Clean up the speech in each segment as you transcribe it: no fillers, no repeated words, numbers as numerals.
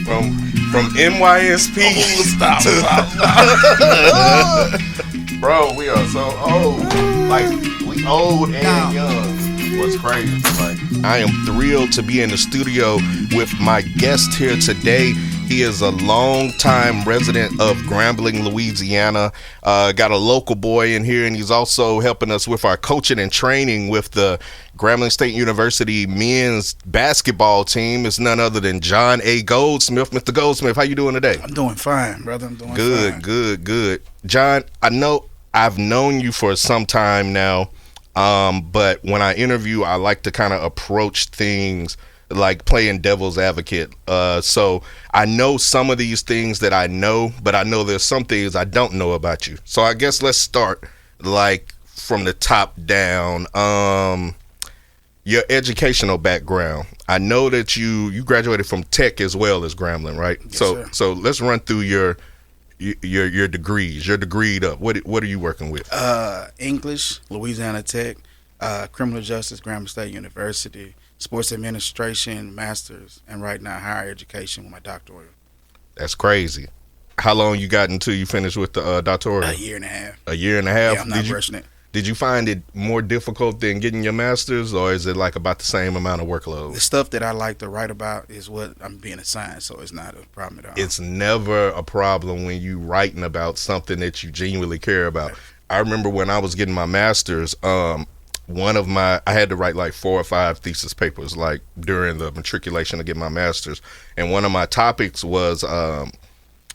from NYSP. Stop. Bro, we are so old. Like, we old and young. What's crazy? Like, I am thrilled to be in the studio with my guest here today. He is a longtime resident of Grambling, Louisiana. Got a local boy in here, and he's also helping us with our coaching and training with the Grambling State University men's basketball team. It's none other than John A. Goldsmith. Mr. Goldsmith, how you doing today? I'm doing fine, brother. I'm doing fine. Good. John, I know I've known you for some time now, but when I interview, I like to kind of approach things like playing devil's advocate. So I know some of these things that I know, but I know there's some things I don't know about you. So I guess let's start like from the top down. Your educational background. I know that you graduated from Tech as well as Grambling, right? Yes, so sir. So let's run through your degrees. You're degreed up. What are you working with? English, Louisiana Tech, criminal justice, Grambling State University, sports administration, master's, and right now higher education with my doctoral. That's crazy. How long you got until you finished with the doctoral? A year and a half. A year and a half? Yeah, I'm not rushing it. Did you find it more difficult than getting your master's, or is it like about the same amount of workload? The stuff that I like to write about is what I'm being assigned, so it's not a problem at all. It's never a problem when you writing about something that you genuinely care about. I remember when I was getting my master's, I had to write like 4 or 5 thesis papers like during the matriculation to get my master's, and one of my topics was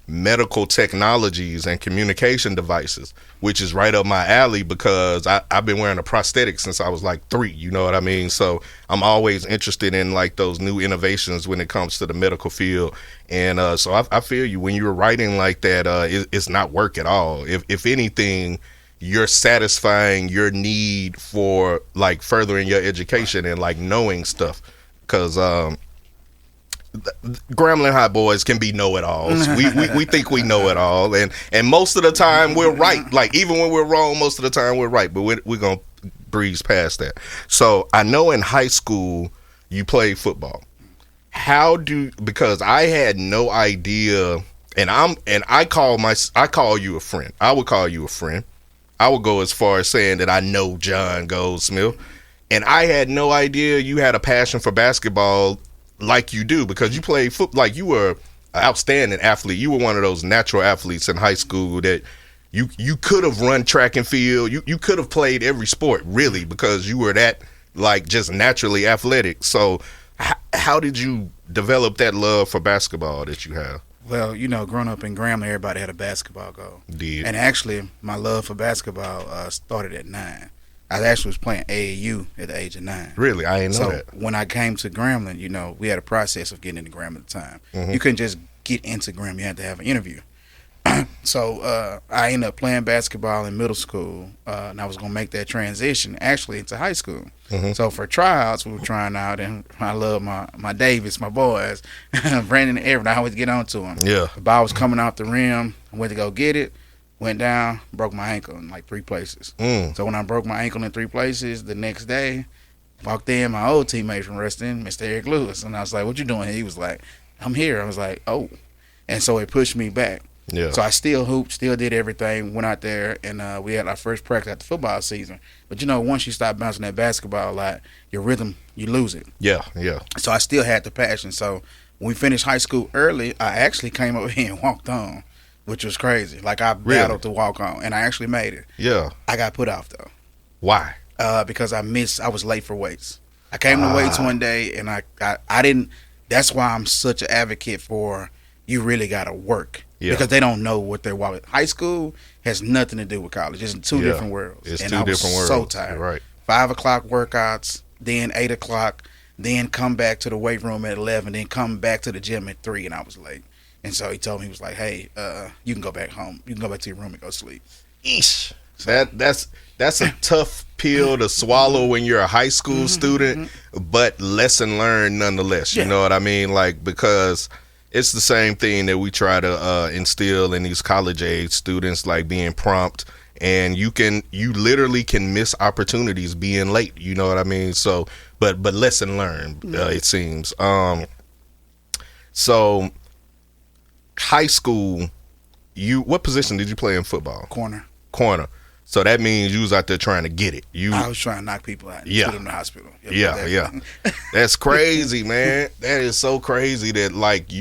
medical technologies and communication devices, which is right up my alley because I've been wearing a prosthetic since I was like 3, you know what I mean? So I'm always interested in like those new innovations when it comes to the medical field. And so I feel you when you're writing like that, it's not work at all. If anything, you're satisfying your need for like furthering your education and like knowing stuff, because Grambling High boys can be know-it-alls. We think we know it all, and most of the time we're right. Like even when we're wrong, most of the time we're right. But we're gonna breeze past that. So I know in high school you played football. Because I had no idea, and I call you a friend. I would call you a friend. I would go as far as saying that I know John Goldsmith, and I had no idea you had a passion for basketball like you do, because you played football. Like you were an outstanding athlete. You were one of those natural athletes in high school that you could have run track and field. You could have played every sport really, because you were that like just naturally athletic. So how did you develop that love for basketball that you have? Well, you know, growing up in Grambling, everybody had a basketball goal. Did. And actually, my love for basketball started at 9. I actually was playing AAU at the age of 9. Really? I didn't know that. So when I came to Grambling, you know, we had a process of getting into Grambling at the time. Mm-hmm. You couldn't just get into Grambling. You had to have an interview. So I ended up playing basketball in middle school, and I was going to make that transition actually into high school. Mm-hmm. So for tryouts, we were trying out, and I love my Davis, my boys, Brandon and Everett. I always get on to them. Yeah. The ball was coming off the rim. I went to go get it. Went down, broke my ankle in like 3 places. So when I broke my ankle in 3 places, the next day, walked in, my old teammate from Reston, Mr. Eric Lewis, and I was like, "What you doing?" He was like, "I'm here." I was like, "Oh," and so it pushed me back. Yeah. So I still hooped, still did everything, went out there, and we had our first practice at the football season. But you know, once you stop bouncing that basketball a lot, your rhythm, you lose it. Yeah. So I still had the passion. So when we finished high school early, I actually came over here and walked on, which was crazy. Like I battled to walk on, and I actually made it. Yeah. I got put off though. Why? Because I was late for weights. I came to weights one day, and I didn't. That's why I'm such an advocate for you really got to work. Yeah. Because they don't know what they're walking. High school has nothing to do with college. It's two different worlds. It's and 2 different worlds. So tired. Right. 5 o'clock workouts, then 8 o'clock, then come back to the weight room at 11, then come back to the gym at 3, and I was late. And so he told me, he was like, "Hey, you can go back home. You can go back to your room and go sleep." Eesh. That's a tough pill to swallow when you're a high school student, but lesson learned nonetheless. You know what I mean? Like, because it's the same thing that we try to instill in these college age students, like being prompt, and you literally can miss opportunities being late. You know what I mean? So, but lesson learned, it seems. So high school, what position did you play in football? Corner. So that means you was out there trying to get it. I was trying to knock people out and put them in the hospital. Yeah. That's crazy, man. That is so crazy that like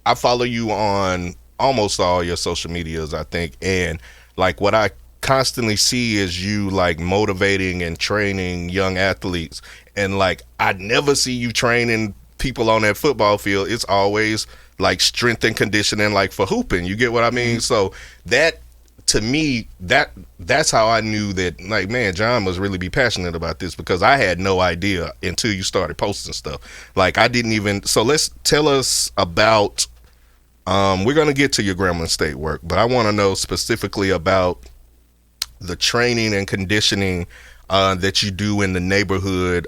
I follow you on almost all your social medias, I think, and like what I constantly see is you like motivating and training young athletes, and like I never see you training people on that football field. It's always like strength and conditioning, like for hooping. You get what I mean? So that, to me, that's how I knew that, like, man, John must really be passionate about this, because I had no idea until you started posting stuff. Like, I didn't even. So let's tell us about. We're gonna get to your Grambling State work, but I want to know specifically about the training and conditioning that you do in the neighborhood,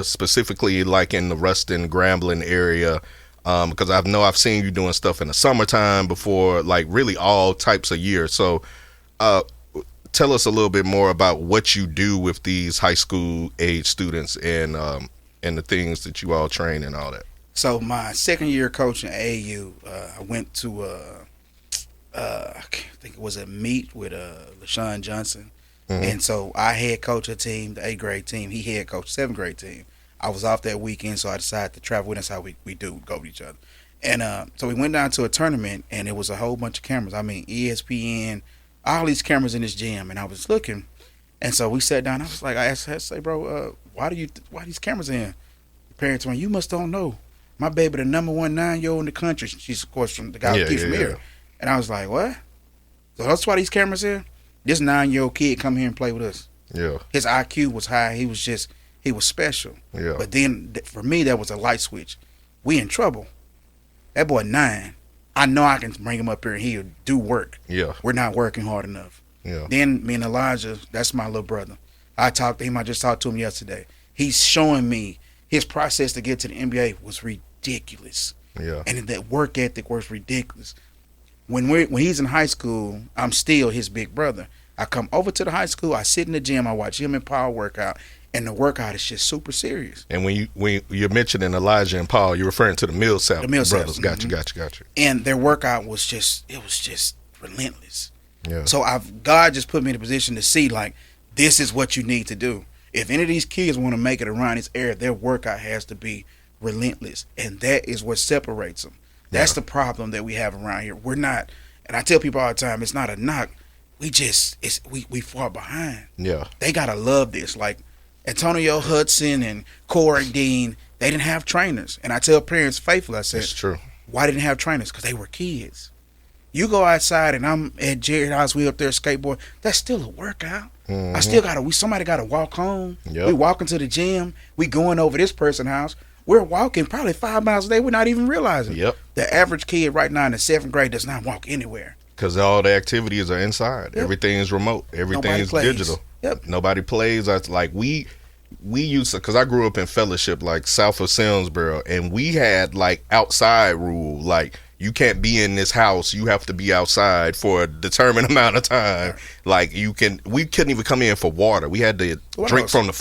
specifically like in the Ruston, Grambling area. Because I've seen you doing stuff in the summertime before, like really all types of years. So tell us a little bit more about what you do with these high school age students and the things that you all train and all that. So my second year coaching AAU, I went to I think it was a meet with LaShawn Johnson. And so I head coach a team, the 8th grade team. He head coach 7th grade team. I was off that weekend, so I decided to travel with us. How we do go with each other. And so we went down to a tournament, and it was a whole bunch of cameras. I mean, ESPN, all these cameras in this gym. And I was looking, and so we sat down. I was like, I say, bro, why these cameras in? The parents went, you must don't know. My baby, the number 1 9-year-old in the country. She's, of course, from the guy who from here. And I was like, what? So that's why these cameras here? This 9-year-old kid come here and play with us. Yeah. His IQ was high. He was special. Yeah. But then, for me, that was a light switch. We in trouble. That boy 9. I know I can bring him up here and he'll do work. Yeah. We're not working hard enough. Yeah. Then me and Elijah, that's my little brother. I talked to him. I just talked to him yesterday. He's showing me his process to get to the NBA was ridiculous. Yeah. And that work ethic was ridiculous. When he's in high school, I'm still his big brother. I come over to the high school, I sit in the gym, I watch him and Paul work out, and the workout is just super serious. And when you're mentioning Elijah and Paul, you're referring to the Millsap brothers. Mm-hmm. Got you. And their workout was just relentless. Yeah. So God just put me in a position to see, like, this is what you need to do. If any of these kids want to make it around this area, their workout has to be relentless, and that is what separates them. That's the problem that we have around here. We're not, and I tell people all the time, it's not a knock. We far behind. Yeah. They gotta love this. Like Antonio Hudson and Corey Dean, they didn't have trainers. And I tell parents faithfully, I said, it's true. Why didn't have trainers? Because they were kids. You go outside and I'm at Jared House, we up there skateboard. That's still a workout. Mm-hmm. I still somebody gotta walk home. Yep. We walking to the gym. We going over this person's house. We're walking probably 5 miles a day. We're not even realizing. Yep. The average kid right now in the 7th grade does not walk anywhere. Because all the activities are inside. Yep. Everything is remote. Everything is digital. Yep. Nobody plays. Like we used to, because I grew up in Fellowship, like south of Selmsboro, and we had like outside rule. Like you can't be in this house. You have to be outside for a determined amount of time. Like we couldn't even come in for water. We had to drink from the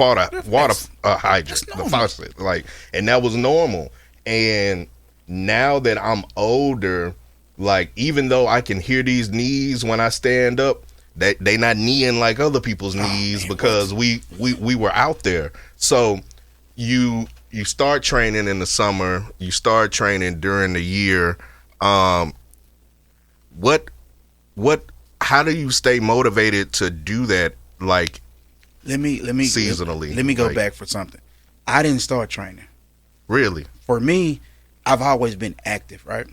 water hydrant, the faucet. Like, and that was normal. And now that I'm older, like even though I can hear these knees when I stand up, they not kneeing like other people's knees because we were out there. So you start training in the summer. You start training during the year. How do you stay motivated to do that? Like, let me seasonally. Let me go back for something. I didn't start training. Really? For me, I've always been active, right?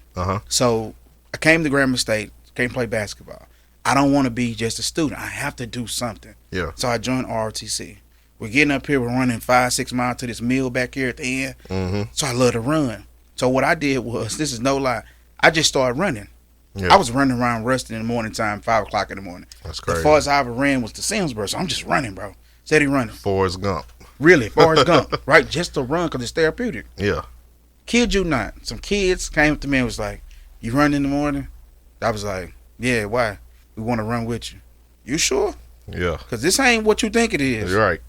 So I came to Grambling State, came play basketball. I don't want to be just a student. I have to do something. Yeah. So I joined ROTC. We're getting up here. We're running 5-6 miles to this mill back here at the end. Mm-hmm. So I love to run. So what I did was, this is no lie, I just started running. Yeah. I was running around Ruston in the morning time, 5 o'clock in the morning. That's crazy. The farthest I ever ran was to Simsboro, so I'm just running, bro. Steady running. Forrest Gump. Really, Forrest Gump, right? Just to run because it's therapeutic. Yeah. Kid you not. Some kids came up to me and was like, you run in the morning? I was like, yeah, why? We want to run with you. You sure? Yeah. Because this ain't what you think it is. You're right.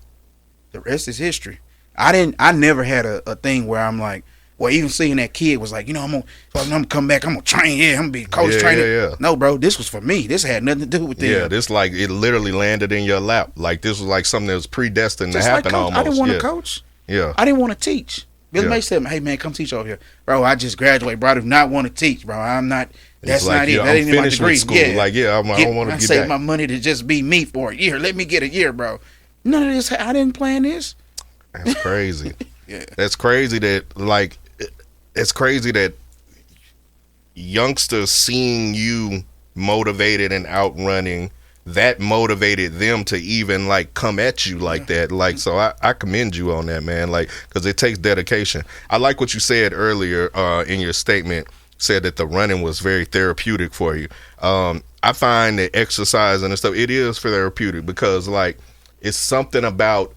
The rest is history. I never had a thing where I'm like, Or even seeing that kid was like, I'm gonna come back, I'm gonna train, I'm gonna be coach trainer. Yeah. No, bro, this was for me. This had nothing to do with them. Yeah, this like it literally landed in your lap. Like this was like something that was predestined Just to happen like almost. I didn't want to coach. Yeah. I didn't want to teach. Billy May said, "Hey man, come teach over here, bro. I just graduated, bro. I do not want to teach, bro. I'm not. That's like, not it. I'm That ain't in my finished degree. with school. Like, I don't want to I get saved back. my money to just be me for a year. Let me get a year, bro. None of this. I didn't plan this. That's crazy. Yeah, that's crazy. It's crazy that youngsters seeing you motivated and outrunning, that motivated them to even like come at you like that. Like, so I commend you on that, man. Like, because it takes dedication. I like what you said earlier in your statement. Said that the running was very therapeutic for you. I find that exercising and stuff, it is therapeutic because like it's something about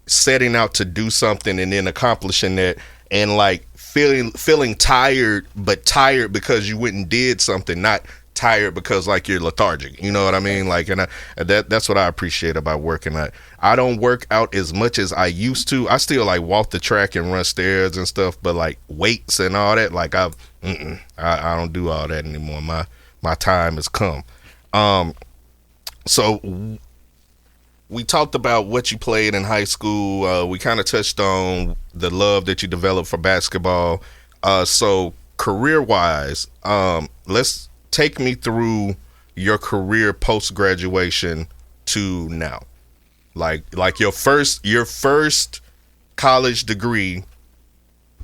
setting out to do something and then accomplishing that, and like feeling tired, but tired because you went and did something, not tired because like you're lethargic. You know what I mean? Like, and that's what I appreciate about working out. I don't work out as much as I used to. I still like walk the track and run stairs and stuff, but like weights and all that, like I don't do all that anymore. My time has come. So we talked about what you played in high school. We kind of touched on the love that you developed for basketball. So career-wise, let's take me through your career post-graduation to now. Like your first college degree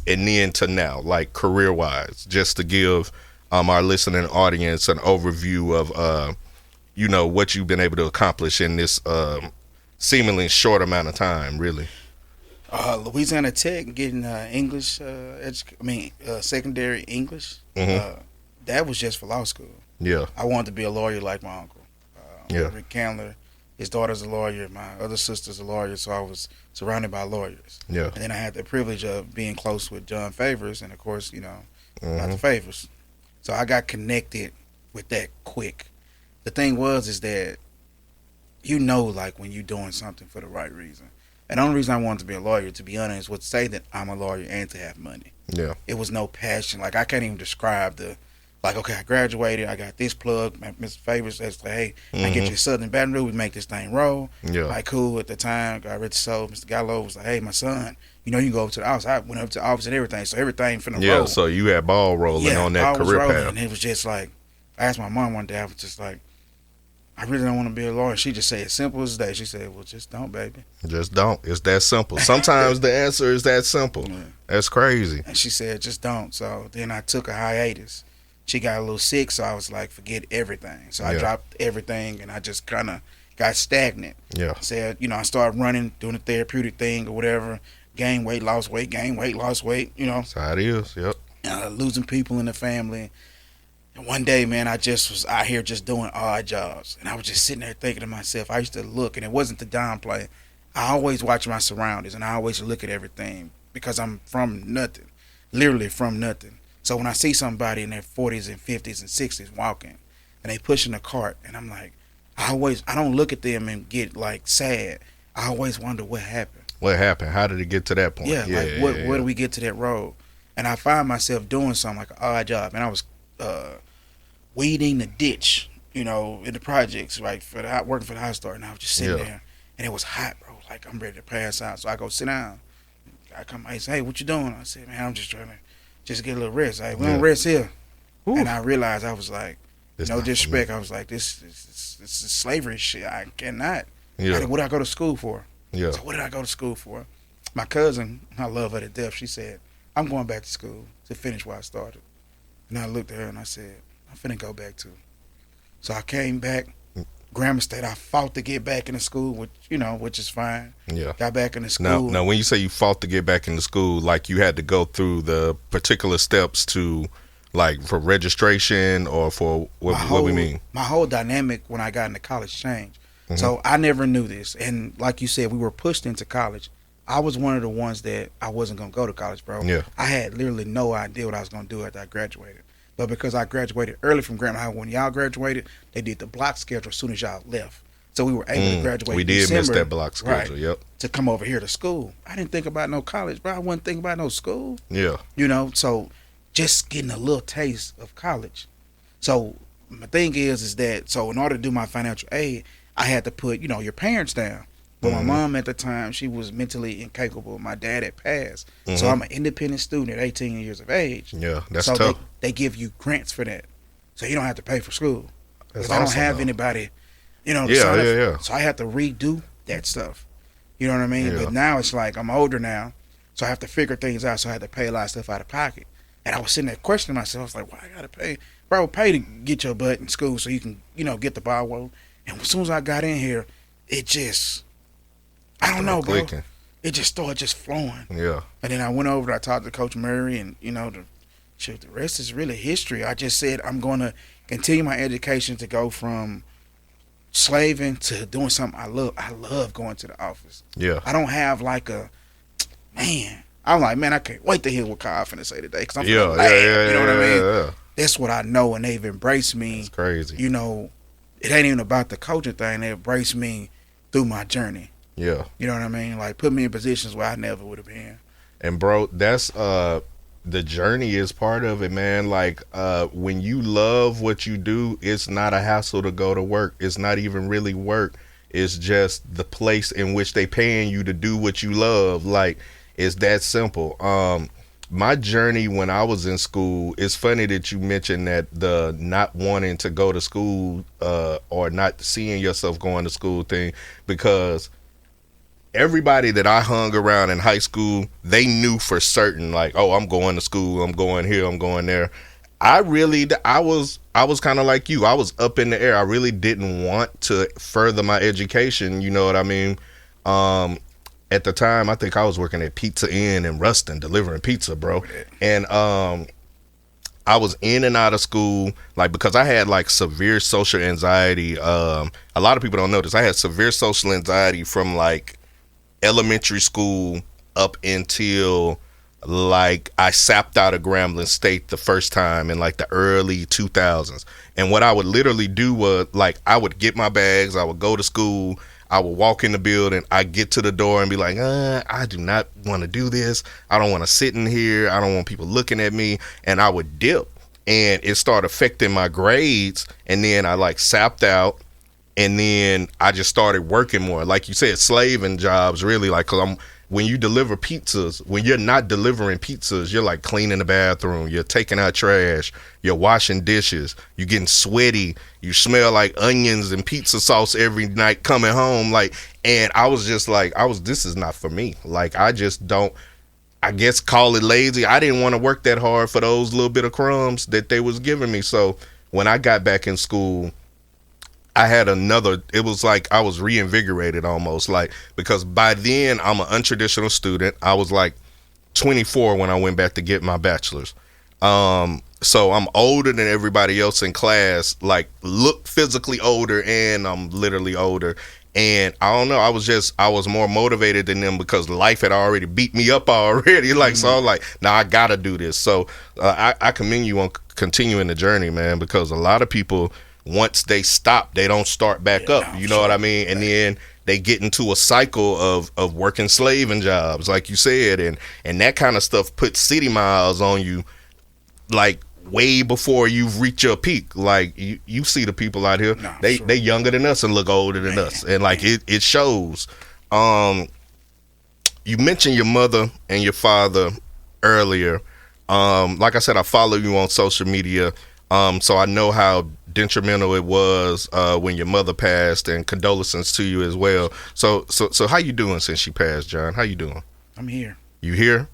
and then to now, like career-wise, just to give our listening audience an overview of what you've been able to accomplish in this seemingly short amount of time, really. Louisiana Tech, getting English, secondary English. That was just for law school. Yeah. I wanted to be a lawyer like my uncle. Rick Candler, his daughter's a lawyer. My other sister's a lawyer, so I was surrounded by lawyers. Yeah. And then I had the privilege of being close with John Favors, and of course, Dr. Favors. So I got connected with that quick. The thing is that like when you're doing something for the right reason. And the only reason I wanted to be a lawyer, to be honest, was to say that I'm a lawyer and to have money. Yeah. It was no passion. Like, I can't even describe okay, I graduated, I got this plug, Mr. Favors says, like, hey, I get you a Southern Baton Rouge, we make this thing roll. Yeah. Like, cool. At the time, got rich soul, Mr. Gallo was like, hey, my son, you can go up to the office. I went up to the office and everything, so everything finna roll. Yeah, so you had ball rolling on that career path. And it was just like, I asked my mom one day, I was just like, I really don't want to be a lawyer. She just said, as simple as that. She said, well, just don't, baby. Just don't. It's that simple. Sometimes the answer is that simple. Yeah. That's crazy. And she said, just don't. So then I took a hiatus. She got a little sick, so I was like, forget everything. So I dropped everything, and I just kind of got stagnant. Yeah. Said, I started running, doing the therapeutic thing or whatever. Gain weight, lost weight, gain weight, lost weight, That's how it is, yep. Losing people in the family. And one day, man, I just was out here just doing odd jobs. And I was just sitting there thinking to myself, I used to look, and it wasn't to downplay. I always watch my surroundings, and I always look at everything because I'm from nothing, literally from nothing. So when I see somebody in their 40s and 50s and 60s walking, and they pushing a cart, and I'm like, I don't look at them and get like sad. I always wonder what happened. What happened? How did it get to that point? Where do we get to that road? And I find myself doing something like an odd job, and I was weeding the ditch, in the projects, like working for the high star, and I was just sitting there, and it was hot, bro. Like I'm ready to pass out, so I go sit down. I say, hey, what you doing? I said, man, I'm just trying to get a little rest. We don't rest here. Ooh. And I realized I was like, no disrespect. I was like, this is slavery shit. I cannot. Yeah. What did I go to school for? Yeah. So what did I go to school for? My cousin, I love her to death. She said, I'm going back to school to finish where I started. And I looked at her and I said, I'm finna go back too. So I came back, Grammar State. I fought to get back into school, which is fine. Yeah. Got back into school. Now, when you say you fought to get back into school, like you had to go through the particular steps to, like, for registration or for what we mean? My whole dynamic when I got into college changed. Mm-hmm. So I never knew this. And like you said, we were pushed into college. I was one of the ones that I wasn't going to go to college, bro. Yeah. I had literally no idea what I was going to do after I graduated. But because I graduated early from Graham High, when y'all graduated, they did the block schedule as soon as y'all left. So we were able to graduate. We in did December, miss that block schedule. right, Yep. to come over here to school. I didn't think about no college, bro. I wasn't thinking about no school. Yeah. You know, so just getting a little taste of college. So my thing is that so in order to do my financial aid, I had to put, your parents down. But my mom at the time, she was mentally incapable. My dad had passed. So I'm an independent student at 18 years of age. Yeah, that's so tough. They give you grants for that. So you don't have to pay for school. That's Because I don't awesome, have though. anybody, to Yeah, sign up. yeah. So I had to redo that stuff. You know what I mean? Yeah. But now it's like I'm older now. So I have to figure things out. So I had to pay a lot of stuff out of pocket. And I was sitting there questioning myself. I was like, why I got to pay? Bro, pay to get your butt in school so you can, get the ball rolling. And as soon as I got in here, it just, I don't know, bro. Clicking. It just started just flowing. Yeah. And then I went over, I talked to Coach Murray, and, the rest is really history. I just said I'm going to continue my education to go from slaving to doing something I love. I love going to the office. Yeah. I don't have like I'm like, man, I can't wait to hear what Kyle finna say today. Because I'm Yeah. finna laugh, Yeah. you know what I mean? Yeah. That's what I know, and they've embraced me. It's crazy. It ain't even about the coaching thing. They embraced me through my journey. Yeah. You know what I mean? Like, put me in positions where I never would have been. And bro, that's the journey is part of it, man. Like when you love what you do, it's not a hassle to go to work. It's not even really work. It's just the place in which they paying you to do what you love. Like, it's that simple. My journey when I was in school, it's funny that you mentioned that the not wanting to go to school or not seeing yourself going to school thing, because everybody that I hung around in high school, they knew for certain, like, oh, I'm going to school, I'm going here, I'm going there. I was kind of like you. I was up in the air. I really didn't want to further my education. You know what I mean? At the time, I think I was working at Pizza Inn in Ruston, delivering pizza, bro. And I was in and out of school, like, because I had like severe social anxiety. A lot of people don't know this. I had severe social anxiety from like elementary school up until like I sapped out of Grambling State the first time in like the early 2000s. And what I would literally do was, like, I would get my bags, I would go to school, I would walk in the building, I'd get to the door and be like, I do not want to do this. I don't want to sit in here. I don't want people looking at me. And I would dip, and it started affecting my grades. And then I like sapped out. And then I just started working more. Like you said, slaving jobs, really, like, because when you deliver pizzas, when you're not delivering pizzas, you're like cleaning the bathroom, you're taking out trash, you're washing dishes, you're getting sweaty, you smell like onions and pizza sauce every night coming home. Like, and I was just like, this is not for me. Like, I just don't, I guess, call it lazy. I didn't want to work that hard for those little bit of crumbs that they was giving me. So when I got back in school, I had it was like I was reinvigorated almost, like, because by then I'm an untraditional student. I was like 24 when I went back to get my bachelor's. So I'm older than everybody else in class, like, look physically older, and I'm literally older. And I don't know, I was more motivated than them because life had already beat me up already. Like, so I was like, nah, I gotta do this. So I commend you on continuing the journey, man, because a lot of people, once they stop, they don't start back up. You know what I mean? And then they get into a cycle of working slaving jobs, like you said, and that kind of stuff puts city miles on you, like, way before you've reached your peak. Like, you see the people out here, they younger than us and look older than us, and like it shows. You mentioned your mother and your father earlier. Like I said, I follow you on social media. So I know how detrimental it was when your mother passed, and condolences to you as well. So how you doing since she passed, John? How you doing? I'm here. You here?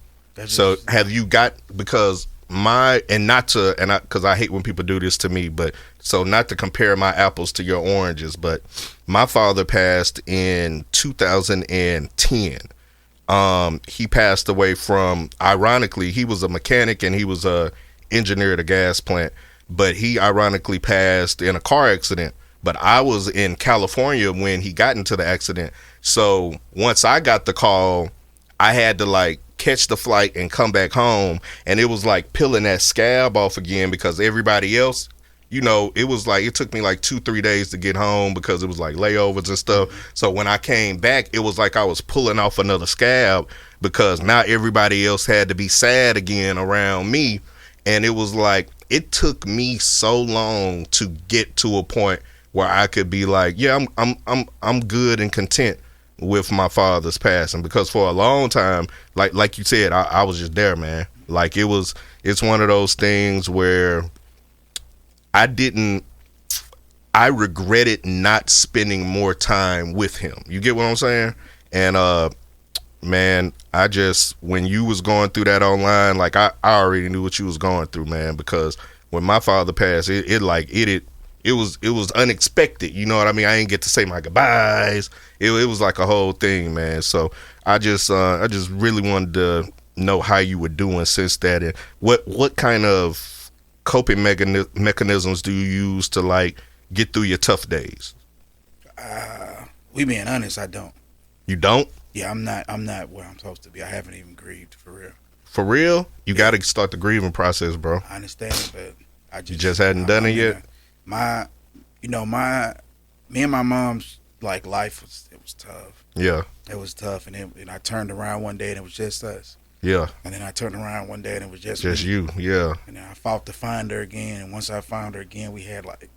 So have you got, because because I hate when people do this to me, but so not to compare my apples to your oranges, but my father passed in 2010. He passed away from, ironically, he was a mechanic and he was a engineer at a gas plant. But he ironically passed in a car accident. But I was in California when he got into the accident. So once I got the call, I had to like catch the flight and come back home. And it was like peeling that scab off again, because everybody else, you know, it was like, it took me like 2-3 days to get home because it was like layovers and stuff. So when I came back, it was like I was pulling off another scab because now everybody else had to be sad again around me. And it was like, it took me so long to get to a point where I could be like, yeah, I'm good and content with my father's passing, because for a long time, like you said, I was just there, man. Like it's one of those things where I regretted not spending more time with him. You get what I'm saying? And man, when you was going through that online, like I already knew what you was going through, man, because when my father passed, it was unexpected. You know what I mean? I didn't get to say my goodbyes. It was like a whole thing, man. So I just really wanted to know how you were doing since that, and what kind of coping mechanisms do you use to like get through your tough days? We being honest, I don't. You don't? Yeah, I'm not where I'm supposed to be. I haven't even grieved for real. For real? You got to start the grieving process, bro. I understand, but you just hadn't done it yet. Me and my mom's like life was tough. Yeah, it was tough, and I turned around one day and it was just us. Yeah, and then I turned around one day and it was just me. You. Yeah, and then I fought to find her again, and once I found her again, we had like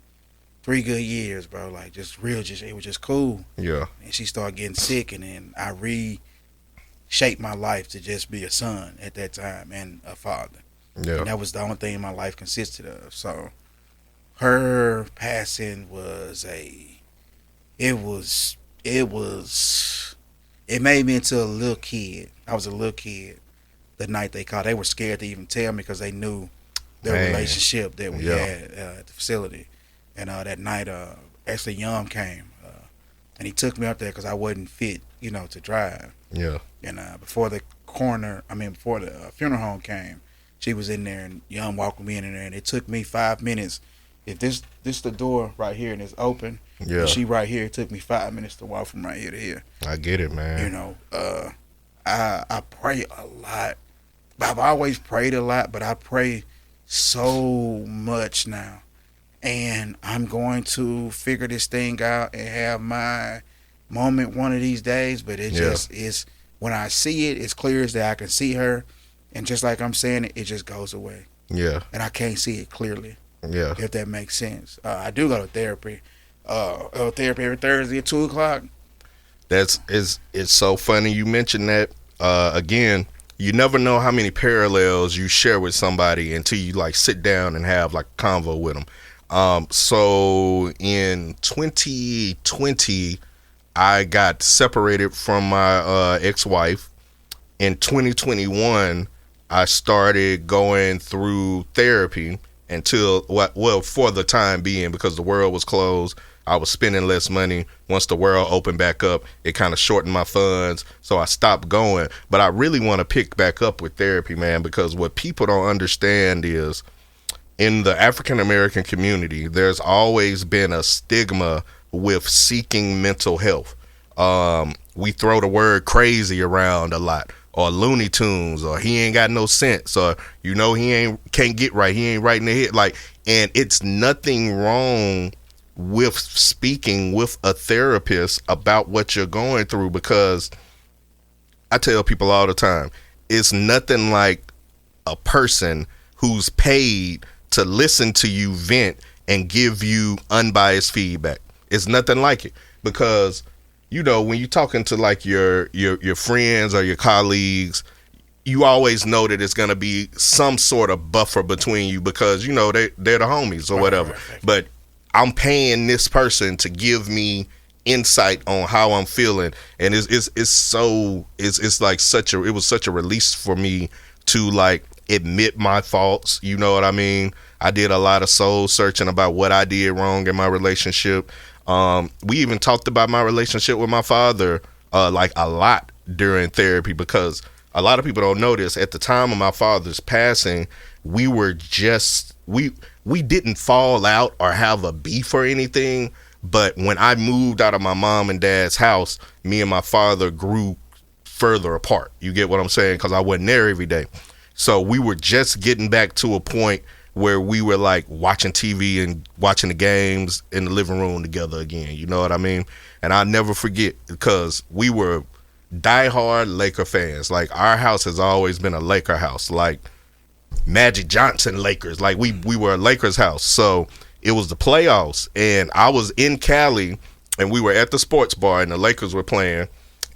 3 good years, bro. Like it was just cool. Yeah, and she started getting sick, and then I reshaped my life to just be a son at that time and a father. Yeah, and that was the only thing my life consisted of. So her passing was it made me into a little kid. I was a little kid the night they called. They were scared to even tell me because they knew the relationship that we had at the facility. And that night, actually, Yum came, and he took me up there because I wasn't fit, to drive. Yeah. And before the funeral home came, she was in there, and Yum walked me in there, and it took me 5 minutes. If this the door right here and it's open, and she right here, it took me 5 minutes to walk from right here to here. I get it, man. I pray a lot. I've always prayed a lot, but I pray so much now. And I'm going to figure this thing out and have my moment one of these days. But it just is, when I see it, it's clear as that I can see her. And just like I'm saying it, it just goes away. Yeah. And I can't see it clearly. Yeah. If that makes sense. I do go to therapy. Therapy every Thursday at 2 o'clock. It's so funny you mentioned that. Again, you never know how many parallels you share with somebody until you like sit down and have like a convo with them. So in 2020, I got separated from my ex-wife. In 2021, I started going through therapy until, for the time being, because the world was closed. I was spending less money. Once the world opened back up, it kind of shortened my funds, so I stopped going. But I really want to pick back up with therapy, man, because what people don't understand is, in the African American community, there's always been a stigma with seeking mental health. We throw the word crazy around a lot, or Looney Tunes, or he ain't got no sense, or he can't get right, he ain't right in the head. Like, and it's nothing wrong with speaking with a therapist about what you're going through, because I tell people all the time, it's nothing like a person who's paid to listen to you vent and give you unbiased feedback. It's nothing like it, because when you're talking to like your friends or your colleagues, you always know that it's gonna be some sort of buffer between you, because they're the homies or whatever. Right. But I'm paying this person to give me insight on how I'm feeling, and it was such a release for me to like admit my faults. You know what I mean? I did a lot of soul searching about what I did wrong in my relationship. We even talked about my relationship with my father like a lot during therapy, because a lot of people don't know this. At the time of my father's passing, we were we didn't fall out or have a beef or anything, but when I moved out of my mom and dad's house, me and my father grew further apart. You get what I'm saying? Because I wasn't there every day. So we were just getting back to a point where we were like watching TV and watching the games in the living room together again. You know what I mean? And I'll never forget because we were diehard Laker fans. Like our house has always been a Laker house. Like Magic Johnson Lakers. Like we were a Lakers house. So it was the playoffs and I was in Cali and we were at the sports bar and the Lakers were playing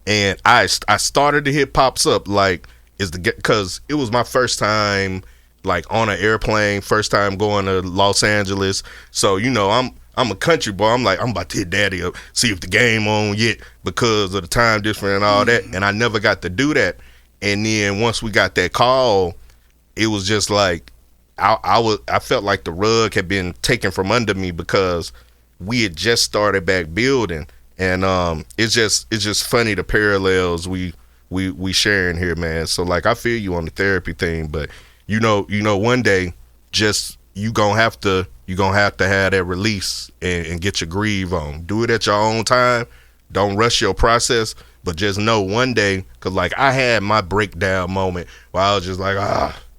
and I started to hit pops up like because it was my first time like on an airplane, first time going to Los Angeles. So, you know, I'm a country boy. I'm like, I'm about to hit daddy up, see if the game on yet because of the time difference and all that. And I never got to do that. And then once we got that call, it was just like I felt like the rug had been taken from under me because we had just started back building. And it's just funny the parallels we sharing here, man. So like I feel you on the therapy thing, but you know one day just you gonna have to have that release and get your grieve on. Do it at your own time. Don't rush your process, but just know one day, cause like I had my breakdown moment where I was just like,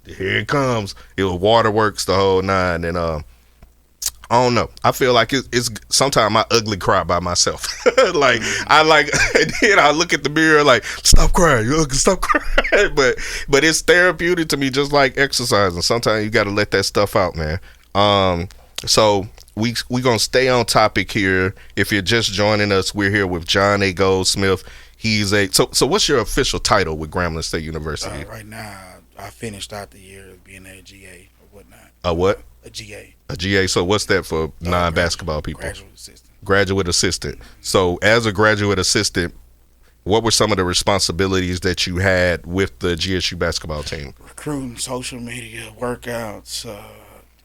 here it comes. It was waterworks the whole nine, and I don't know. I feel like it's sometimes I ugly cry by myself. Like and then I look at the mirror like, stop crying, you ugly, stop crying. But it's therapeutic to me, just like exercising. Sometimes you got to let that stuff out, man. So we gonna stay on topic here. If you're just joining us, we're here with John A. Goldsmith. He's so what's your official title with Grambling State University? Right now, I finished out the year being a GA or whatnot. A what? A GA. A GA. So what's that for non-basketball people? Graduate assistant. Graduate assistant. So as a graduate assistant, what were some of the responsibilities that you had with the GSU basketball team? Recruiting, social media, workouts,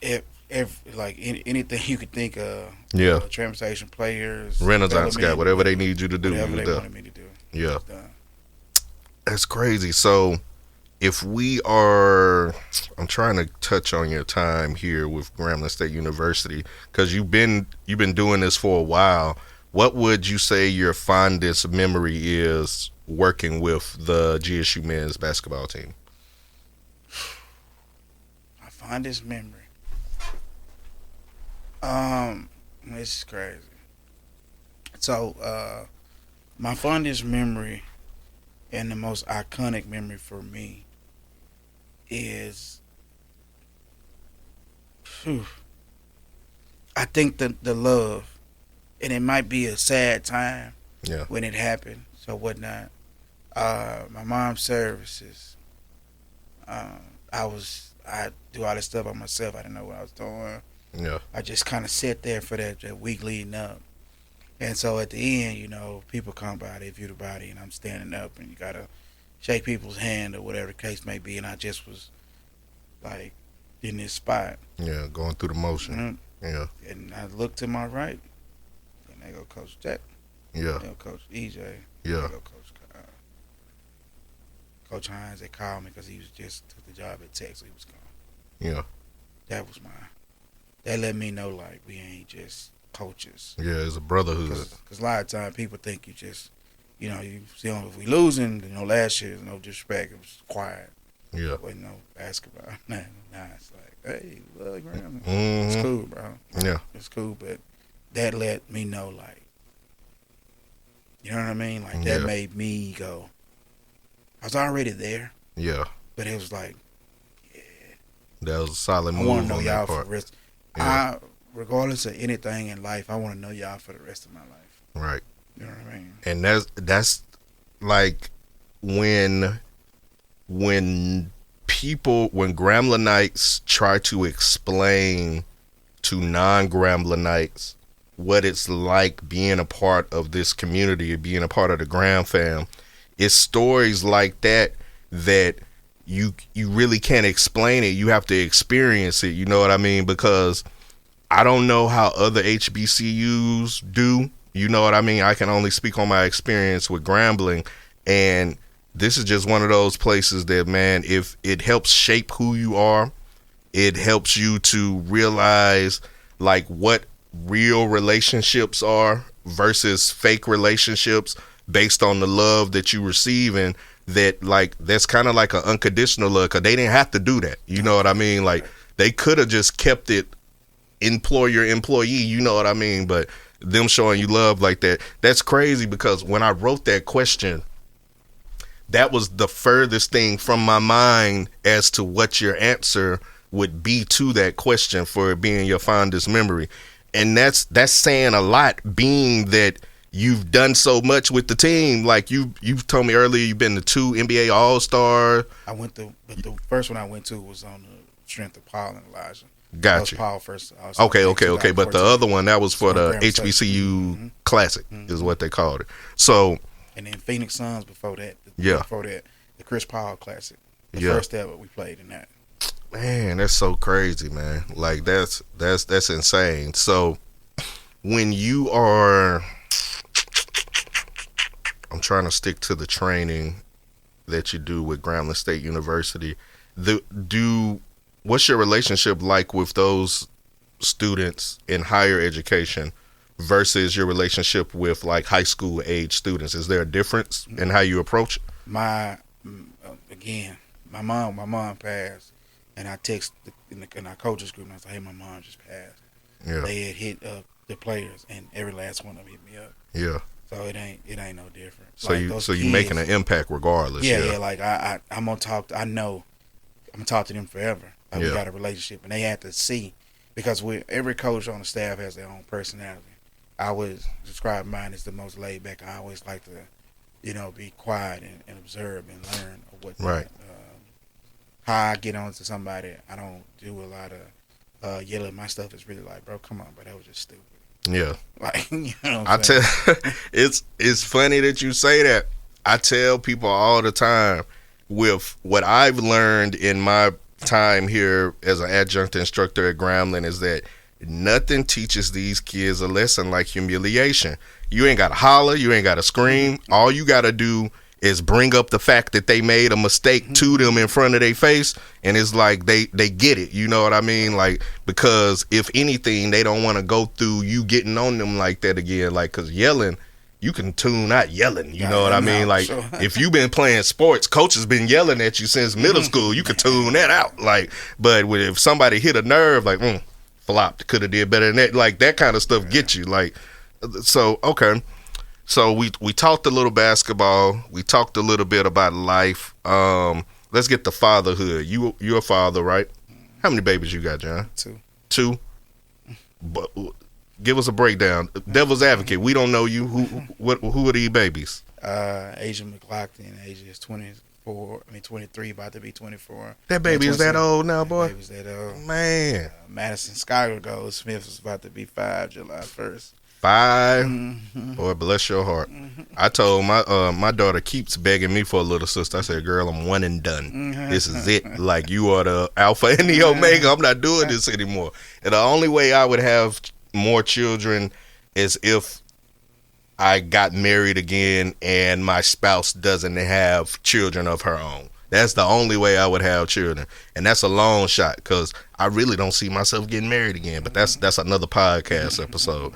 anything you could think of. Yeah. Transportation players. Renaissance guy, whatever they need you to do. Whatever they wanted me to do. Yeah. That's crazy. So if we are, I'm trying to touch on your time here with Grambling State University because you've been doing this for a while. What would you say your fondest memory is working with the GSU men's basketball team? My fondest memory. This is crazy. So, my fondest memory and the most iconic memory for me is, I think the love, and it might be a sad time when it happened, so whatnot. My mom's services. I do all this stuff by myself. I didn't know what I was doing. Yeah. I just kind of sat there for that week leading up. And so at the end, you know, people come by, they view the body, and I'm standing up, and you got to shake people's hand or whatever the case may be. And I just was, like, in this spot. Yeah, going through the motion. Mm-hmm. Yeah. And I looked to my right, and there go Coach Jack. Yeah. There go Coach EJ. Yeah. There go Coach Hines. They called me because he was just took the job at Tech, so he was gone. Yeah. That was mine. That let me know, like, we ain't just coaches. Yeah, it's a brotherhood. Because a lot of times people think you just, you know, you see, if we losing, you know, last year, no disrespect, it was quiet. Yeah. But, you know, basketball, nah, it's like, hey, love Graham. Mm-hmm. It's cool, bro. Yeah. It's cool, but that let me know, like, you know what I mean? Like, that made me go, I was already there. Yeah. But it was like, that was a solid move. I want to know y'all for the rest. Yeah. Regardless of anything in life, I want to know y'all for the rest of my life. Right. You know what I mean? And that's like when Gramblinites try to explain to non-Gramblinites what it's like being a part of this community, being a part of the Graham fam, it's stories like that you really can't explain it. You have to experience it. You know what I mean? Because I don't know how other HBCUs do. You know what I mean? I can only speak on my experience with Grambling. And this is just one of those places that, man, if it helps shape who you are, it helps you to realize, like, what real relationships are versus fake relationships based on the love that you receive. And that, like, that's kind of like an unconditional love, because they didn't have to do that. You know what I mean? Like, They could have just kept it employer employee, you know what I mean? But them showing you love like that, that's crazy, because when I wrote that question, that was the furthest thing from my mind as to what your answer would be to that question for it being your fondest memory. And that's saying a lot, being that you've done so much with the team. Like you've told me earlier, you've been to 2 NBA All-Star. I went to, but the first one I went to was on the strength of Paul and Elijah. Gotcha. Paul first. Okay. But the other one, that was for the HBCU Classic, is what they called it. So, and then Phoenix Suns before that. Before that, the Chris Paul Classic. The first ever we played in that. Man, that's so crazy, man. Like that's insane. So, when you are, I'm trying to stick to the training that you do with Grambling State University. What's your relationship like with those students in higher education versus your relationship with like high school age students? Is there a difference in how you approach it? My mom passed, and I text in our coaches group, and I was like, "Hey, my mom just passed." Yeah. They had hit up the players, and every last one of them hit me up. Yeah. So it ain't no different. So like you making an impact regardless. Yeah. Like I'm gonna talk. I'm gonna talk to them forever. Like, we got a relationship, and they had to see, because every coach on the staff has their own personality. I would describe mine as the most laid back. I always like to, be quiet and observe and learn what. Right. How I get on to somebody, I don't do a lot of yelling. My stuff is really like, bro, come on, bro, that was just stupid. Yeah. Like, I tell, it's funny that you say that. I tell people all the time, with what I've learned in my time here as an adjunct instructor at Grambling, is that nothing teaches these kids a lesson like humiliation. You ain't got to holler, you ain't got to scream. All you got to do is bring up the fact that they made a mistake to them in front of their face, and it's like they get it, you know what I mean? Like, because if anything, they don't want to go through you getting on them like that again. Like, because yelling, you can tune out yelling, you know what I mean? Like, sure. If you've been playing sports, coach has been yelling at you since middle school, you can tune that out. Like, but if somebody hit a nerve, like, flopped, could have did better than that, like, that kind of stuff gets you. Like, so, okay. So we talked a little basketball. We talked a little bit about life. Let's get to fatherhood. You're a father, right? How many babies you got, John? 2. But give us a breakdown. Devil's advocate. We don't know you. Who are these babies? Asia McLaughlin. Asia is 23, about to be 24. That baby is that old now, boy? That baby's that old. Man. Madison Skylar Goldsmith is about to be 5 July 1st. 5? Boy, bless your heart. I told my daughter keeps begging me for a little sister. I said, girl, I'm one and done. This is it. Like, you are the alpha and the omega. I'm not doing this anymore. And the only way I would have more children is if I got married again and my spouse doesn't have children of her own. That's the only way I would have children. And that's a long shot, because I really don't see myself getting married again. But that's another podcast episode.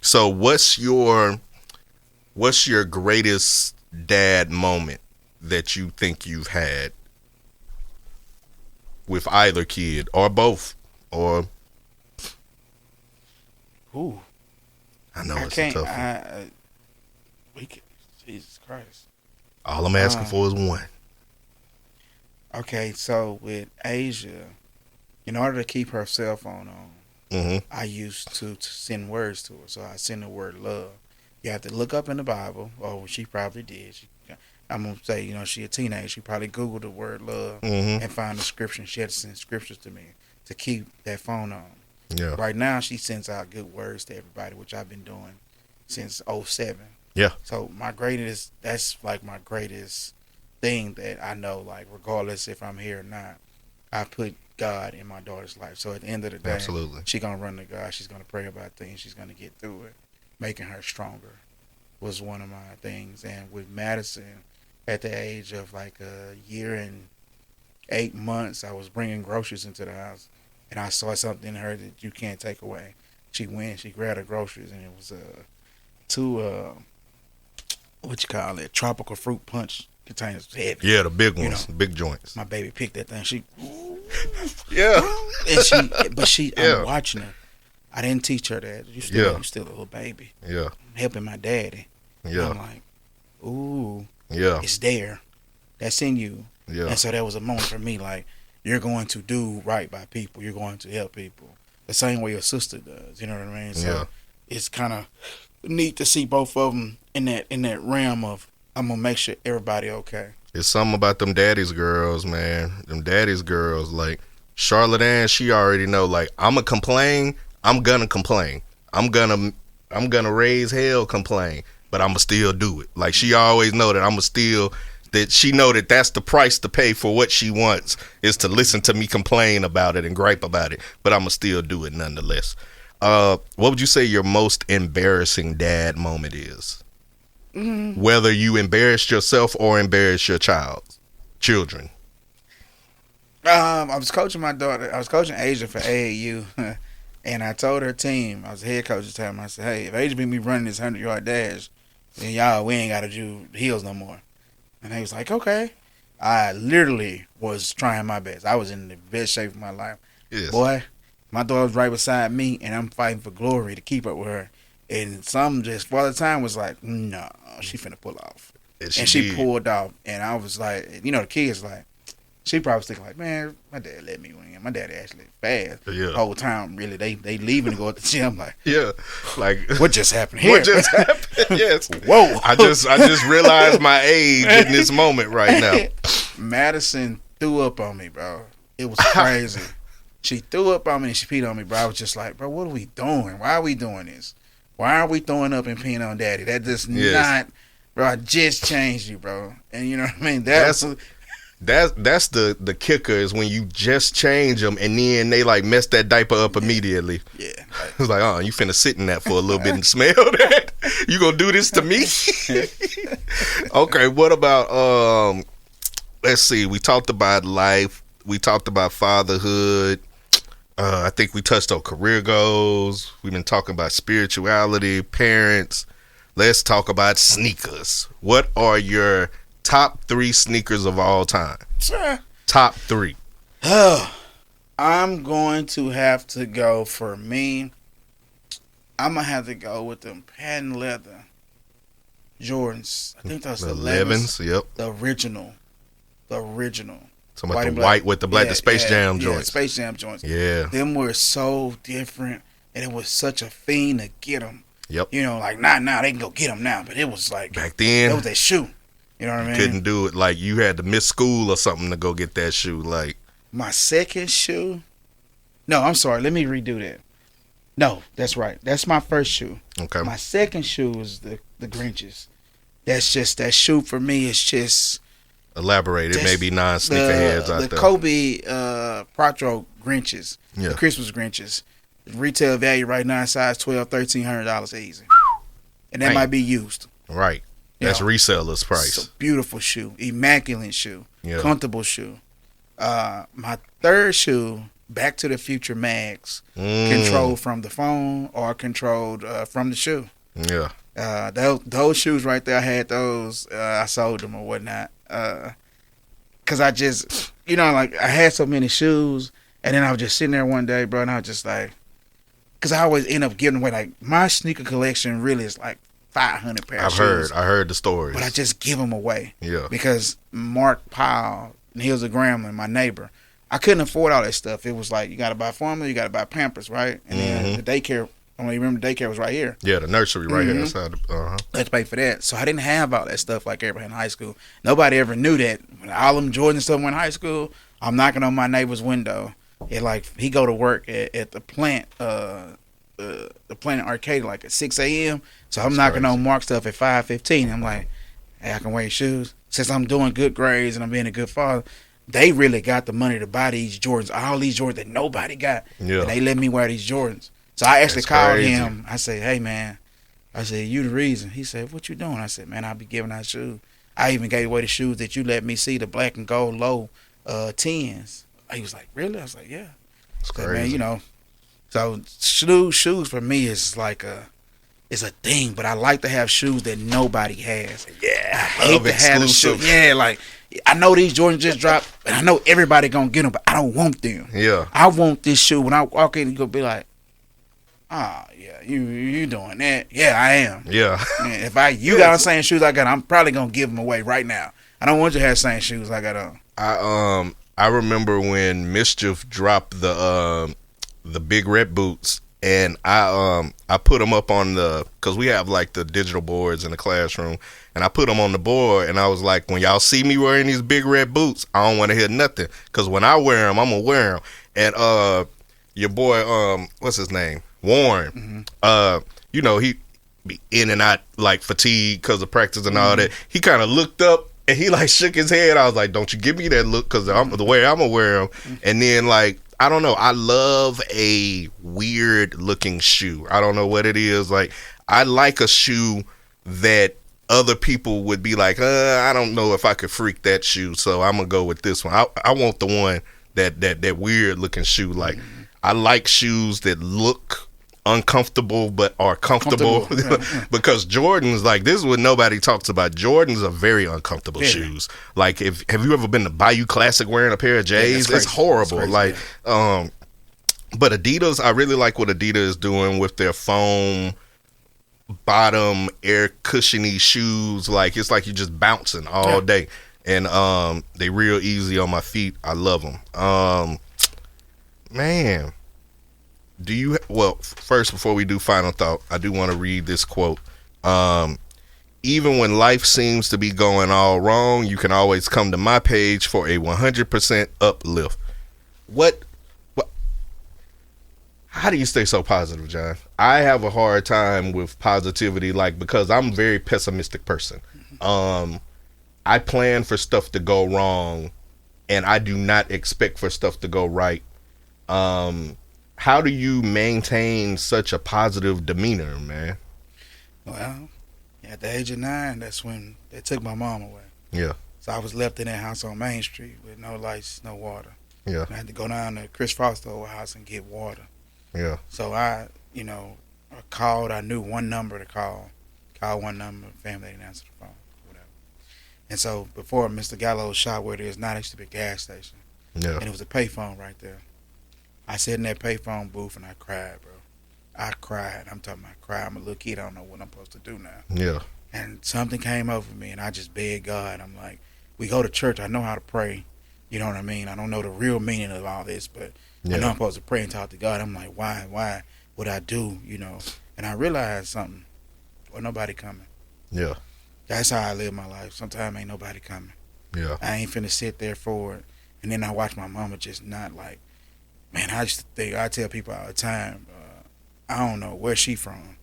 So what's your greatest dad moment that you think you've had with either kid or both? Or I know it's a tough one. Jesus Christ. All I'm asking for is one. Okay, so with Asia, in order to keep her cell phone on, I used to send words to her. So I send the word love. You have to look up in the Bible. Oh, she probably did. I'm going to say, she a teenager. She probably Googled the word love and found the scripture. She had to send scriptures to me to keep that phone on. Yeah. Right now, she sends out good words to everybody, which I've been doing since 2007. Yeah. So that's like my greatest thing that I know, like, regardless if I'm here or not, I put God in my daughter's life. So at the end of the day, absolutely, she's going to run to God. She's going to pray about things. She's going to get through it. Making her stronger was one of my things. And with Madison, at the age of like a year and 8 months, I was bringing groceries into the house. And I saw something in her that you can't take away. She grabbed her groceries, and it was 2, tropical fruit punch containers. Heavy. Yeah, the big ones, big joints. My baby picked that thing. She, Yeah. But I'm watching her. I didn't teach her that. You still a little baby. Yeah. I'm helping my daddy. Yeah. I'm like, ooh. Yeah. It's there. That's in you. Yeah. And so that was a moment for me, like, you're going to do right by people. You're going to help people. The same way your sister does. You know what I mean? So it's kind of neat to see both of them in that realm of, I'm going to make sure everybody okay. It's something about them daddy's girls, man. Them daddy's girls, like Charlotte Ann, she already know, like, I'm gonna complain. I'm gonna raise hell complain, but I'ma still do it. Like, she always know that she know that that's the price to pay for what she wants, is to listen to me complain about it and gripe about it, but I'ma still do it nonetheless. What would you say your most embarrassing dad moment is? Mm-hmm. Whether you embarrassed yourself or embarrassed your children. I was coaching my daughter. I was coaching Asia for AAU, and I told her team, I was the head coach at the time, I said, hey, if Asia beat me running this 100-yard dash, then we ain't got to do heels no more. And they was like, okay. I literally was trying my best. I was in the best shape of my life. Yes. Boy, my daughter was right beside me, and I'm fighting for glory to keep up with her. And some just, Father Time was like, no, she finna pull off. And she pulled off. And I was like, the kids like, she probably was thinking like, man, my dad let me win. My dad actually fast. Yeah. The whole time, really, they leaving to go to the gym. Like, yeah, like, what just happened here? What just happened? Yes. Whoa. I just realized my age in this moment right now. Madison threw up on me, bro. It was crazy. She threw up on me and she peed on me, bro. I was just like, bro, what are we doing? Why are we doing this? Why are we throwing up and peeing on daddy? That does not, bro. I just changed you, bro. And you know what I mean? That's the kicker, is when you just change them and then they like mess that diaper up immediately. Yeah. It's like, oh, you finna sit in that for a little bit and smell that? You gonna do this to me? Okay, what about, let's see, we talked about life. We talked about fatherhood. I think we touched on career goals. We've been talking about spirituality, parents. Let's talk about sneakers. What are your top 3 sneakers of all time? Sure. Top 3. I'm going to have to go, for me, I'm going to have to go with them patent leather Jordans. I think that's the 11s. Yep. The original. Some about the white with the black, the Space Jam joints. Yeah, Space Jam joints. Yeah. Them were so different, and it was such a fiend to get them. Yep. You know, like, not now, they can go get them now, but it was like, back then, that was their shoe. You know what I mean? Couldn't do it. Like, you had to miss school or something to go get that shoe. Like, my second shoe? No, I'm sorry. Let me redo that. No, that's right. That's my first shoe. Okay. My second shoe is the Grinches. That's just, that shoe for me is just... Elaborate. It may be non-sneakerheads out there. The Kobe Protro Grinches. Yeah. The Christmas Grinches. The retail value right now is size $1,200, $1,300 easy. And that might be used. Right. That's reseller's price. It's a beautiful shoe. Immaculate shoe. Yeah. Comfortable shoe. My third shoe, Back to the Future Mags. Controlled from the phone or controlled from the shoe. Yeah. Those shoes right there, I had those. I sold them or whatnot. Because I just, like, I had so many shoes. And then I was just sitting there one day, bro, and I was just like, because I always end up giving away, like, my sneaker collection really is like 500 pair of shoes. I heard the stories. But I just give them away. Yeah. Because Mark Powell, and he was a Grambling, my neighbor, I couldn't afford all that stuff. It was like, you got to buy formula, you got to buy Pampers, right? And then the daycare, I don't even remember, the daycare was right here. Yeah, the nursery right here. I had to pay for that. So I didn't have all that stuff like everybody in high school. Nobody ever knew that. When all them Jordan stuff went in high school, I'm knocking on my neighbor's window. And like, he go to work at the plant, the Planet Arcade, like at 6 a.m. So I'm knocking on Mark stuff at 5:15. I'm like, hey, I can wear your shoes. Since I'm doing good grades and I'm being a good father, they really got the money to buy these Jordans, all these Jordans that nobody got. Yeah. And they let me wear these Jordans. So I actually called him. I said, hey, man. I said, you the reason. He said, what you doing? I said, man, I'll be giving out shoes. I even gave away the shoes that you let me see, the black and gold low 10s. He was like, really? I was like, yeah. It's crazy. Man, so shoes for me is like is a thing, but I like to have shoes that nobody has. Yeah, I hate to have a shoe. Yeah, like I know these Jordans just dropped, and I know everybody gonna get them, but I don't want them. Yeah, I want this shoe. When I walk in, you gonna be like, "Ah, yeah, you doing that? Yeah, I am. Yeah. Man, if you got the same shoes I got, I'm probably gonna give them away right now. I don't want you to have the same shoes I got on. I remember when Mischief dropped the big red boots, and I put them up on cause we have like the digital boards in the classroom, and I put them on the board, and I was like, when y'all see me wearing these big red boots, I don't want to hear nothing, cause when I wear them, I'm gonna wear them. And your boy, what's his name, Warren, you know, he be in and out like fatigue cause of practice and all that. He kind of looked up. And he like shook his head. I was like, "Don't you give me that look, cause the way I'm gonna wear them." And then like, I don't know. I love a weird looking shoe. I don't know what it is. Like, I like a shoe that other people would be like, I don't know if I could freak that shoe, so I'm gonna go with this one. I want the one that weird looking shoe. Like, I like shoes that look uncomfortable but are comfortable. Because Jordans, like, this is what nobody talks about. Jordans are very uncomfortable shoes. Like, have you ever been to Bayou Classic wearing a pair of J's? It's horrible. Crazy, like, but Adidas, I really like what Adidas is doing with their foam bottom air cushiony shoes. Like, it's like you're just bouncing all day, and they real easy on my feet. I love them. Man, first, before we do final thought, I do want to read this quote. Even when life seems to be going all wrong, you can always come to my page for a 100% uplift. What? How do you stay so positive, John? I have a hard time with positivity, like, because I'm a very pessimistic person. I plan for stuff to go wrong, and I do not expect for stuff to go right. How do you maintain such a positive demeanor, man? Well, at the age of 9, that's when they took my mom away. Yeah. So I was left in that house on Main Street with no lights, no water. Yeah. I had to go down to Chris Foster's old house and get water. Yeah. So I called. I knew one number to call. Called one number. Family didn't answer the phone. Whatever. And so before Mr. Gallo's shop, where it is now, there used to be a gas station. Yeah. And it was a payphone right there. I sat in that payphone booth and I cried, bro. I cried. I'm talking about cry. I'm a little kid. I don't know what I'm supposed to do now. Yeah. And something came over me, and I just begged God. I'm like, we go to church. I know how to pray. You know what I mean? I don't know the real meaning of all this, but I know I'm supposed to pray and talk to God. I'm like, why would I do, And I realized something. Well, nobody coming. Yeah. That's how I live my life. Sometimes ain't nobody coming. Yeah. I ain't finna sit there for it. And then I watch my mama just not like, man, I just think, I tell people all the time, I don't know where she from.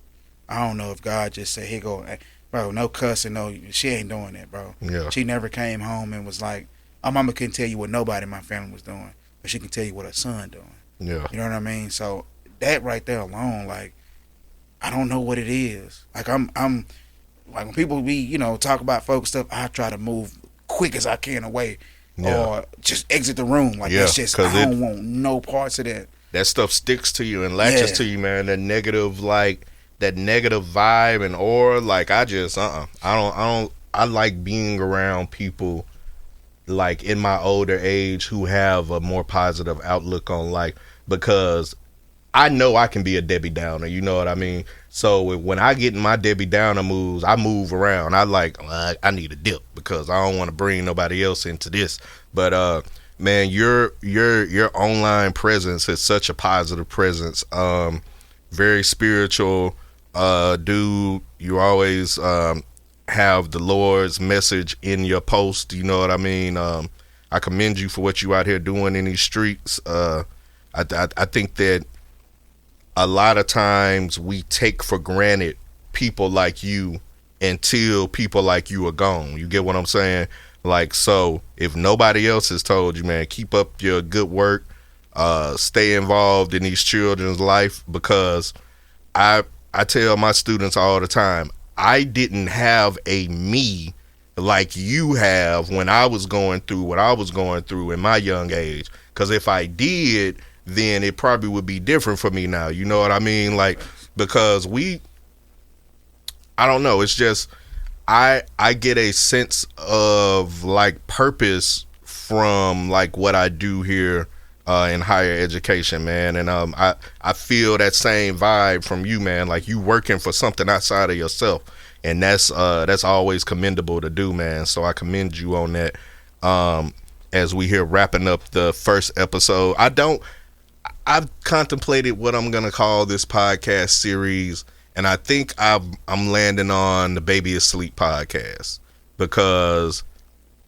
I don't know if God just said, here go, bro, no cussing, no, she ain't doing that, bro. Yeah. She never came home and was like, my mama couldn't tell you what nobody in my family was doing, but she can tell you what her son doing. Yeah. You know what I mean? So that right there alone, like, I don't know what it is. Like, I'm like, when people talk about folk stuff, I try to move quick as I can away. Yeah. Or just exit the room. Like, that's just, I don't want no parts of that. That stuff sticks to you and latches to you, man. That negative vibe and aura. Like, I just, I like being around people, like, in my older age who have a more positive outlook on life, because I know I can be a Debbie Downer. You know what I mean? So when I get in my Debbie Downer moves, I move around. I need a dip because I don't want to bring nobody else into this. But man, your online presence is such a positive presence. Very spiritual, dude. You always have the Lord's message in your post. You know what I mean? I commend you for what you out here doing in these streets. I think that a lot of times we take for granted people like you until people like you are gone. You get what I'm saying? Like, so if nobody else has told you, man, keep up your good work, stay involved in these children's life, because I tell my students all the time, I didn't have a me like you have when I was going through what I was going through in my young age. Because if I did, then it probably would be different for me now. You know what I mean? Like, because I don't know. It's just I get a sense of like purpose from like what I do here in higher education, man. And I feel that same vibe from you, man. Like you working for something outside of yourself, and that's always commendable to do, man. So I commend you on that. As we here wrapping up the first episode, I've contemplated what I'm gonna call this podcast series, and I think I'm landing on the Baby Asleep podcast, because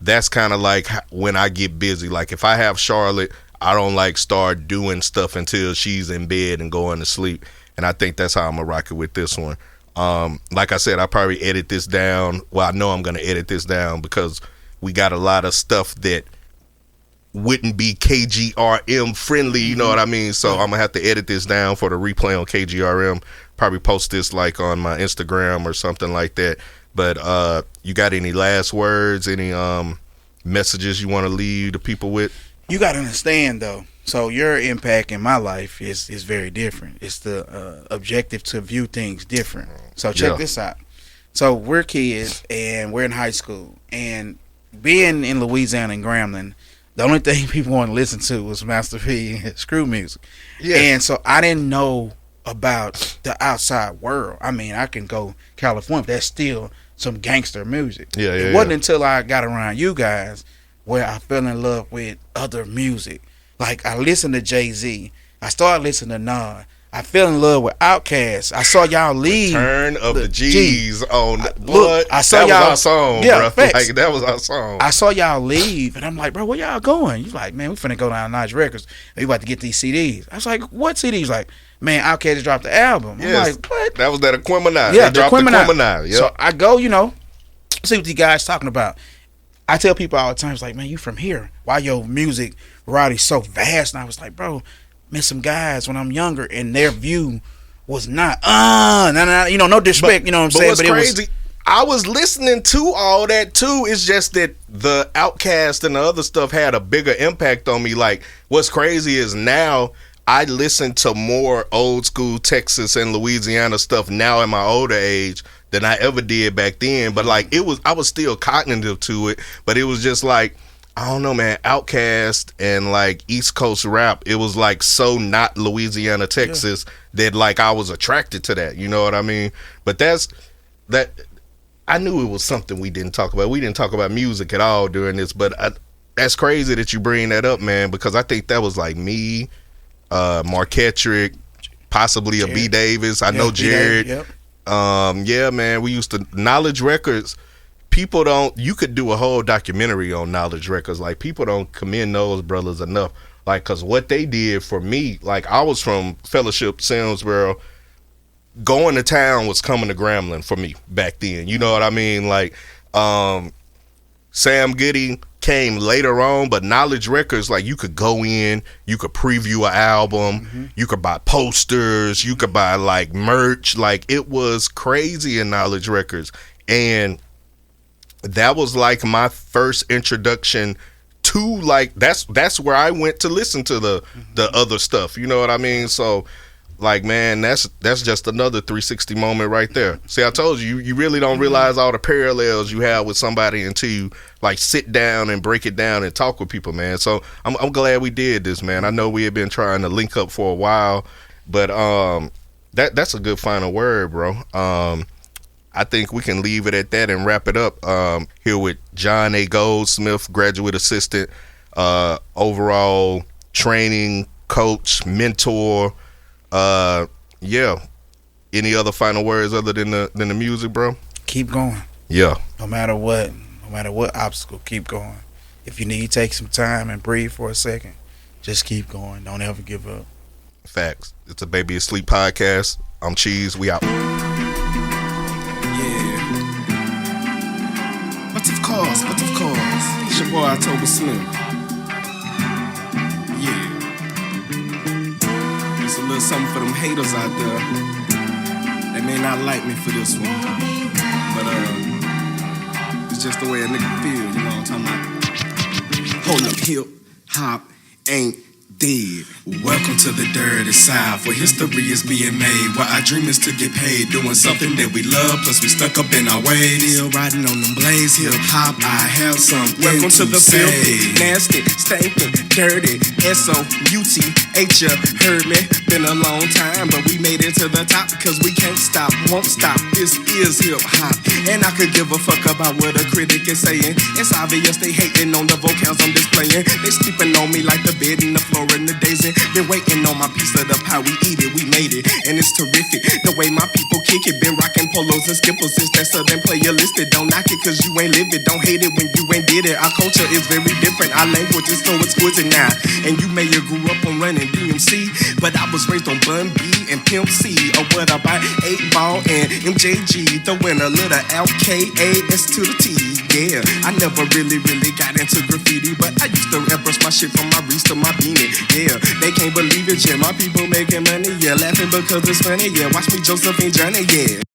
that's kind of like when I get busy. Like if I have Charlotte, I don't like start doing stuff until she's in bed and going to sleep, and I think that's how I'm gonna rock it with this one. Like I said, I probably edit this down. Well, I know I'm gonna edit this down because we got a lot of stuff that wouldn't be KGRM friendly, you know what I mean? So I'm gonna have to edit this down for the replay on KGRM. Probably post this like on my Instagram or something like that. But you got any last words, any messages you want to leave the people with? You got to understand though. So your impact in my life is very different. It's the objective to view things different. So check this out. So we're kids and we're in high school, and being in Louisiana and Grambling, the only thing people want to listen to was Master P and screw music. Yeah. And so I didn't know about the outside world. I mean, I can go California, but that's still some gangster music. It wasn't until I got around you guys where I fell in love with other music. Like I listened to Jay-Z. I started listening to Nas. I fell in love with Outkast. I saw y'all leave. Return of the G's on look, I saw that y'all, was our song, yeah, bro. Like, that was our song. I saw y'all leave, and I'm like, bro, where y'all going? You like, man, we finna go down to Nice Records. We about to get these CDs. I was like, what CDs? Like, man, Outkast just dropped the album. I'm like, what? That was that Aquemini. Yeah, they dropped the Aquemini. Yep. So I go, see what you guys talking about. I tell people all the time, it's like, man, you from here. Why your music variety so vast? And I was like, bro, met some guys when I'm younger, and their view was not, no disrespect, you know what I'm saying? But what's crazy, I was listening to all that too. It's just that the Outkast and the other stuff had a bigger impact on me. Like, what's crazy is now I listen to more old school Texas and Louisiana stuff now in my older age than I ever did back then. But like, I was still cognitive to it, but it was just like, I don't know, man, Outkast and like East Coast rap, it was like so not Louisiana, Texas, that like I was attracted to that, you know what I mean? But that I knew it was something we didn't talk about. We didn't talk about music at all during this, but that's crazy that you bring that up, man, because I think that was like me, Marquetrick, possibly a B Davis. I know Jared. Yeah, man, we used to Knowledge Records. People don't, you could do a whole documentary on Knowledge Records. Like, people don't commend those brothers enough. Like, cause what they did for me, like, I was from Fellowship, Samsboro. Going to town was coming to Grambling for me back then. You know what I mean? Like, Sam Goody came later on, but Knowledge Records, like, you could go in, you could preview an album, you could buy posters, you could buy like merch. Like, it was crazy in Knowledge Records. And that was like my first introduction to, like, that's where I went to listen to the other stuff, you know what I mean? So, like, man, that's just another 360 moment right there. See, I told you, you really don't realize all the parallels you have with somebody until you like sit down and break it down and talk with people, man. So I'm glad we did this, man. I know we had been trying to link up for a while, but that's a good final word, bro. I think we can leave it at that and wrap it up here with John A. Goldsmith, graduate assistant, overall training coach, mentor. Yeah. Any other final words other than the music, bro? Keep going. Yeah. No matter what obstacle, keep going. If you need to take some time and breathe for a second, just keep going. Don't ever give up. Facts. It's a Baby Asleep podcast. I'm Cheese. We out. But of course, it's your boy T.B.I.S. Yeah. It's a little something for them haters out there. They may not like me for this one, but it's just the way a nigga feel, you know what I'm talking about? Hold up, hip hop ain't dead. Welcome to the dirty South, where history is being made, where our dream is to get paid, doing something that we love, plus we stuck up in our ways. Still riding on them blades, hip hop, I have something. Welcome to the filthy, nasty, stinking, dirty, S-O-U-T-H, you heard me? Been a long time, but we made it to the top, cause we can't stop, won't stop. This is hip hop, and I could give a fuck about what a critic is saying. It's obvious they hating on the vocals I'm displaying. They sleeping on me like the bed and the floor and the daisy. Been waiting on my piece of the pie, we eat it, we made it, and it's terrific. The way my people kick it, been rocking polos and skipples since that southern player listed. Don't knock it cause you ain't live it, don't hate it when you ain't did it. Our culture is very different, our language is so exquisite now. And you may have grew up on running DMC, but I was raised on Bun B and Pimp C. Or what about 8-Ball and MJG, throwing a little LKAS to the T. Yeah, I never really got into graffiti, but I used to airbrush my shit from my wrist to my beanie. Yeah, they can't believe it, yeah, my people making money, yeah, laughing because it's funny, yeah, watch me Josephine Johnny, yeah.